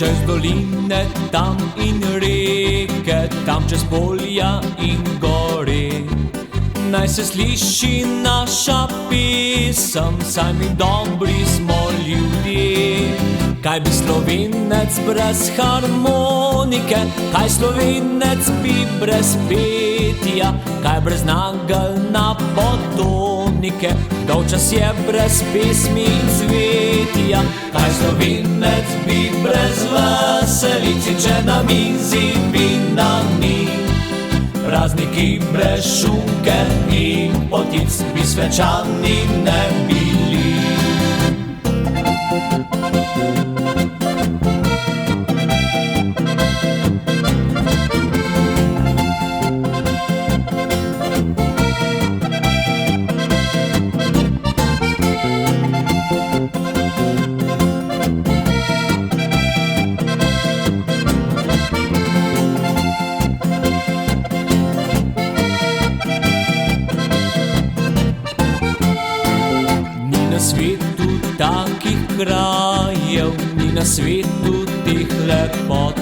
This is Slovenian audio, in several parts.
čez doline tam in reke, tam čez polja in gore. Naj se sliši naša pesem, saj mi dobri smo ljudje. Kaj bi Slovenec brez harmonike, kaj Slovenec bi brez petja, kaj brez nagelj na potonike, dolgčas je brez pesmi in cvetja. Kaj Slovenec bi brez veselic in če na mizi vina ni, prazniki brez šunke in potic bi svečani ne bili. Svetu takih krajev, ni na svetu teh lepot.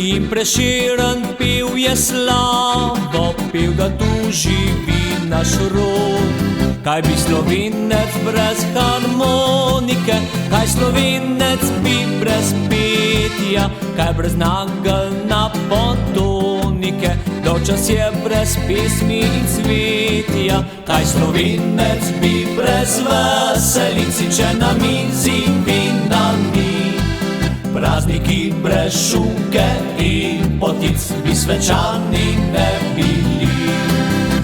In Prešeren pel je slavo, pel ga tu živi naš rod. Kaj bi Slovenec brez harmonike, kaj Slovenec bi brez petja, kaj brez nagelj na potonike, dolgčas je brez pesmi in cvetja. Kaj Slovenec bi brez veselic in če na mizi vina ni, prazniki brez šunke in potic bi svečani ne bili.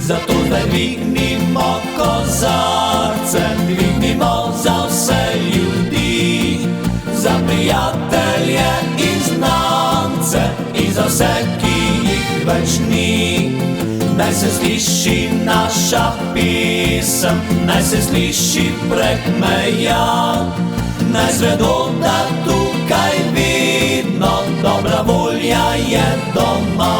Zato zdaj dvignimo kozarce, dvignimo za vse ljudi, za prijatelje in znance in za vse, ki jih več ni. Naj se sliši naša pesem, naj se sliši prek meja, naj zvedo, da tukaj vedno dobra volja je doma.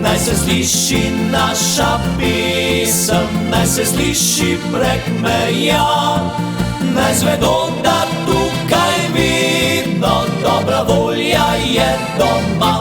Naj se sliši naša pesem, naj se sliši prek meja, naj zvedo, da tukaj vedno dobra volja je doma.